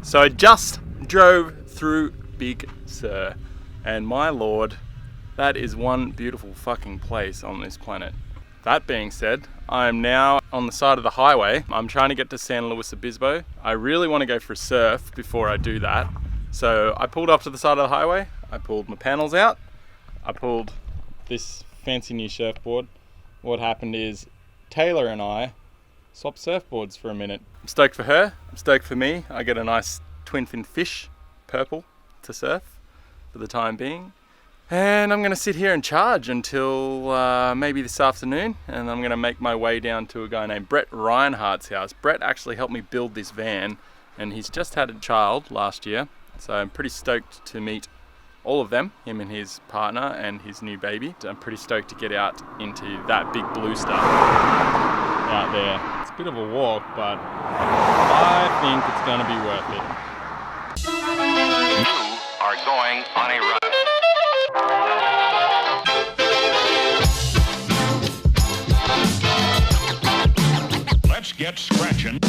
So I just drove through Big Sur, and my lord, that is one beautiful fucking place on this planet. That being said, I'm now on the side of the highway. I'm trying to get to San Luis Obispo. I really want to go for a surf before I do that. So I pulled up to the side of the highway, I pulled my panels out, I pulled this fancy new surfboard. What happened is Taylor and I swapped surfboards for a minute. I'm stoked for her, I'm stoked for me. I get a nice twin fin fish, purple, to surf for the time being. And I'm going to sit here and charge until maybe this afternoon, and I'm going to make my way down to a guy named Brett Reinhardt's house. Brett actually helped me build this van, and he's just had a child last year, so I'm pretty stoked to meet all of them, him and his partner and his new baby. I'm pretty stoked to get out into that big blue stuff out there. It's a bit of a walk, but I think it's going to be worth it. You are going on a ride. Let's get scratching.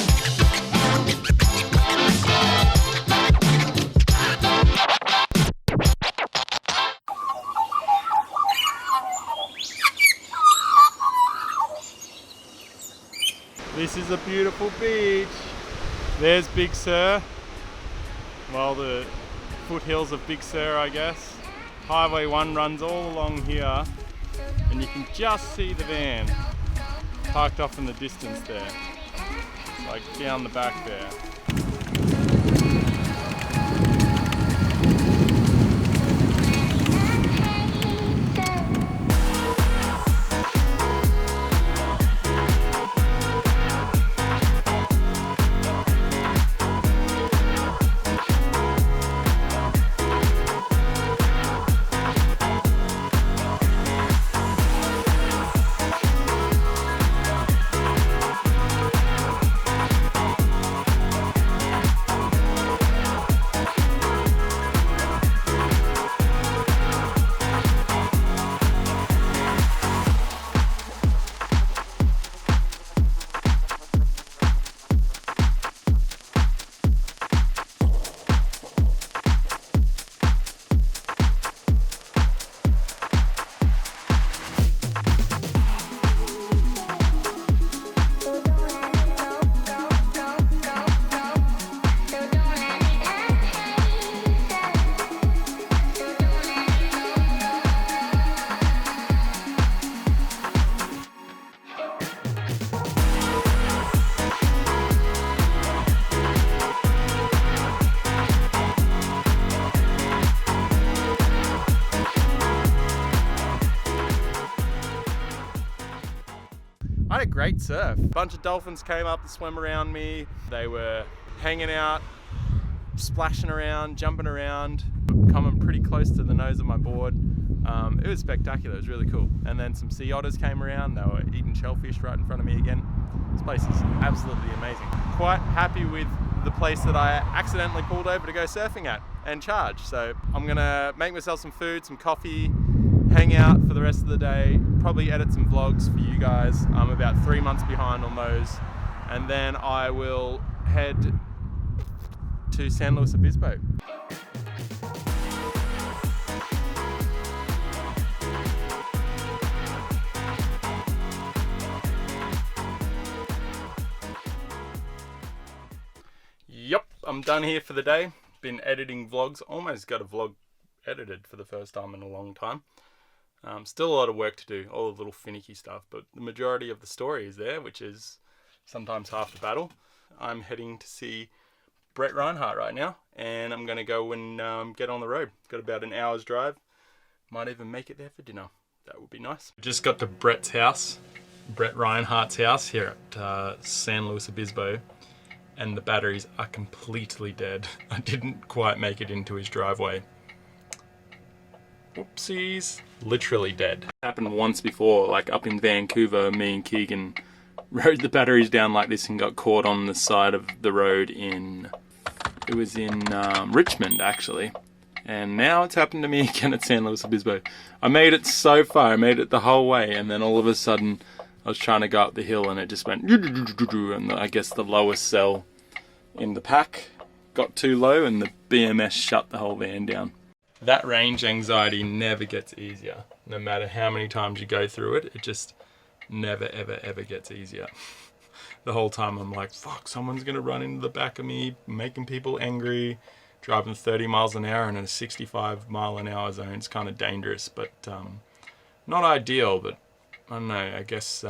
This is a beautiful beach. There's Big Sur. Well, the foothills of Big Sur, I guess. Highway 1 runs all along here, and you can just see the van parked off in the distance there. It's like down the back there. I had a great surf. A bunch of dolphins came up and swam around me. They were hanging out, splashing around, jumping around, coming pretty close to the nose of my board. It was spectacular, it was really cool. And then some sea otters came around, they were eating shellfish right in front of me again. This place is absolutely amazing. Quite happy with the place that I accidentally pulled over to go surfing at and charge. So I'm gonna make myself some food, some coffee, hang out for the rest of the day, probably edit some vlogs for you guys. I'm about 3 months behind on those. And then I will head to San Luis Obispo. Yep, I'm done here for the day. Been editing vlogs, almost got a vlog edited for the first time in a long time. Still a lot of work to do, all the little finicky stuff, but the majority of the story is there, which is sometimes half the battle. I'm heading to see Brett Reinhardt right now, and I'm going to go and get on the road. Got about an hour's drive. Might even make it there for dinner. That would be nice. Just got to Brett's house, Brett Reinhardt's house here at San Luis Obispo, and the batteries are completely dead. I didn't quite make it into his driveway. Whoopsies. Literally dead. Happened once before, like up in Vancouver, me and Keegan rode the batteries down like this and got caught on the side of the road in Richmond actually. And now it's happened to me again at San Luis Obispo. I made it so far, I made it the whole way, and then all of a sudden I was trying to go up the hill and it just went, and I guess the lowest cell in the pack got too low and the BMS shut the whole van down. That range anxiety never gets easier. No matter how many times you go through it, it just never, ever, ever gets easier. The whole time I'm like, fuck, someone's gonna run into the back of me, making people angry. Driving 30 miles an hour in a 65 mile an hour zone is kind of dangerous, but not ideal. But I don't know, I guess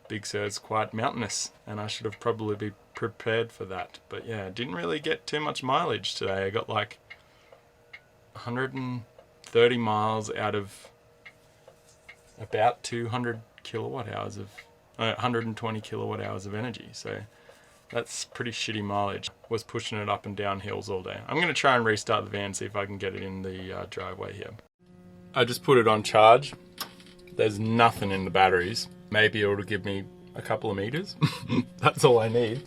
Big Sur is quite mountainous and I should have probably been prepared for that. But yeah, didn't really get too much mileage today. I got like 130 miles out of about 200 kilowatt hours of 120 kilowatt hours of energy. So that's pretty shitty mileage. Was pushing it up and down hills all day. I'm going to try and restart the van, see if I can get it in the driveway here. I just put it on charge. There's nothing in the batteries. Maybe it'll give me a couple of meters. That's all I need.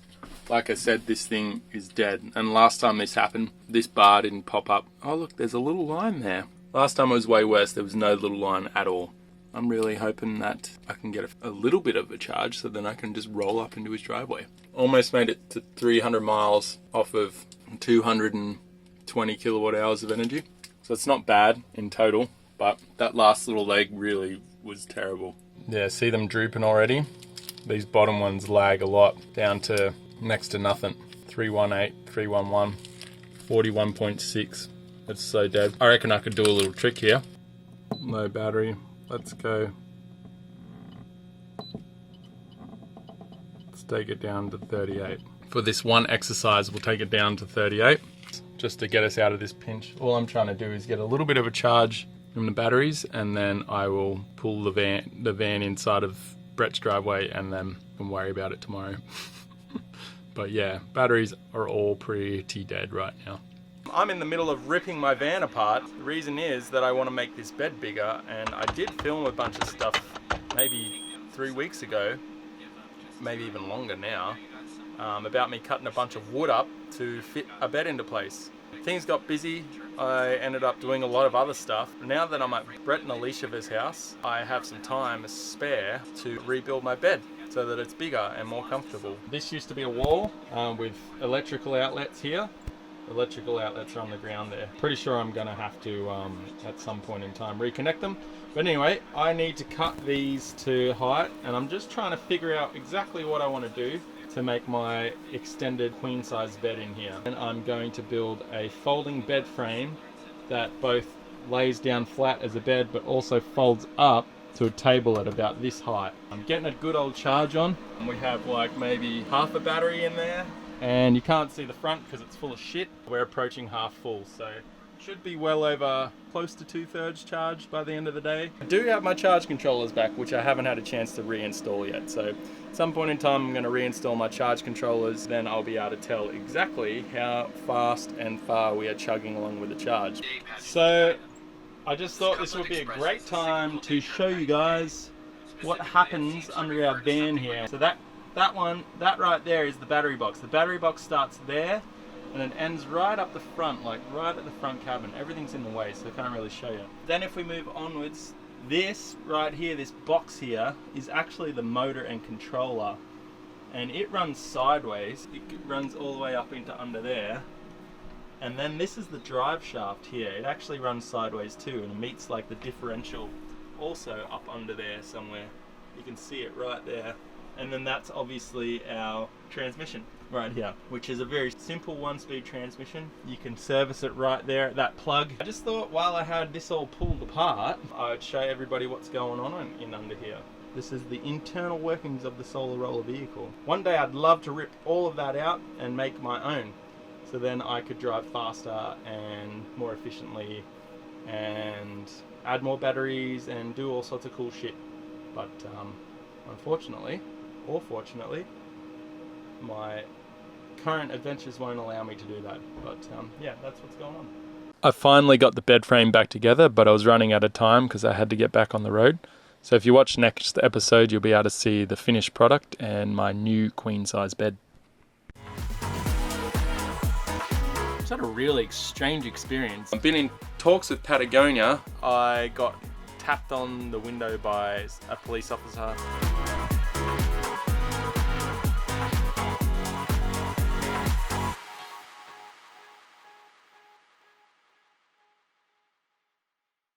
Like I said, this thing is dead. And last time this happened, this bar didn't pop up. Oh look, there's a little line there. Last time it was way worse. There was no little line at all. I'm really hoping that I can get a little bit of a charge so then I can just roll up into his driveway. Almost made it to 300 miles off of 220 kilowatt hours of energy. So it's not bad in total, but that last little leg really was terrible. Yeah, see them drooping already? These bottom ones lag a lot, down to next to nothing. 318, 311, 41.6. It's so dead. I reckon I could do a little trick here. Low battery. Let's go. Let's take it down to 38. For this one exercise, we'll take it down to 38 just to get us out of this pinch. All I'm trying to do is get a little bit of a charge from the batteries, and then I will pull the van inside of Brett's driveway, and then we can worry about it tomorrow. But yeah, batteries are all pretty dead right now. I'm in the middle of ripping my van apart. The reason is that I want to make this bed bigger, and I did film a bunch of stuff maybe 3 weeks ago, maybe even longer now, about me cutting a bunch of wood up to fit a bed into place. Things got busy. I ended up doing a lot of other stuff. Now that I'm at Brett and Alicia's house, I have some time spare to rebuild my bed so that it's bigger and more comfortable. This used to be a wall with electrical outlets here. Electrical outlets are on the ground there. Pretty sure I'm gonna have to at some point in time reconnect them. But anyway, I need to cut these to height, and I'm just trying to figure out exactly what I want to do to make my extended queen size bed in here. And I'm going to build a folding bed frame that both lays down flat as a bed but also folds up to a table at about this height. I'm getting a good old charge on. We have like maybe half a battery in there, and you can't see the front because it's full of shit. We're approaching half full, so should be well over close to 2/3 charged by the end of the day. I do have my charge controllers back, which I haven't had a chance to reinstall yet. So at some point in time, I'm going to reinstall my charge controllers. Then I'll be able to tell exactly how fast and far we are chugging along with the charge. So I just thought this would be a great time to show you guys what happens under our van here. So that right there is the battery box. The battery box starts there and it ends right up the front, like right at the front cabin. Everything's in the way, so I can't really show you. Then if we move onwards, this right here, this box here, is actually the motor and controller. And it runs sideways. It runs all the way up into under there. And then this is the drive shaft here. It actually runs sideways too, and it meets like the differential also up under there somewhere. You can see it right there. And then that's obviously our transmission right here, which is a very simple 1-speed transmission. You can service it right there at that plug. I just thought while I had this all pulled apart, I would show everybody what's going on in under here. This is the internal workings of the solar roller vehicle. One day I'd love to rip all of that out and make my own. So then I could drive faster and more efficiently and add more batteries and do all sorts of cool shit. But unfortunately, or fortunately, my current adventures won't allow me to do that. But yeah, that's what's going on. I finally got the bed frame back together, but I was running out of time because I had to get back on the road. So if you watch next episode, you'll be able to see the finished product and my new queen size bed. It's had a really strange experience. I've been in talks with Patagonia. I got tapped on the window by a police officer.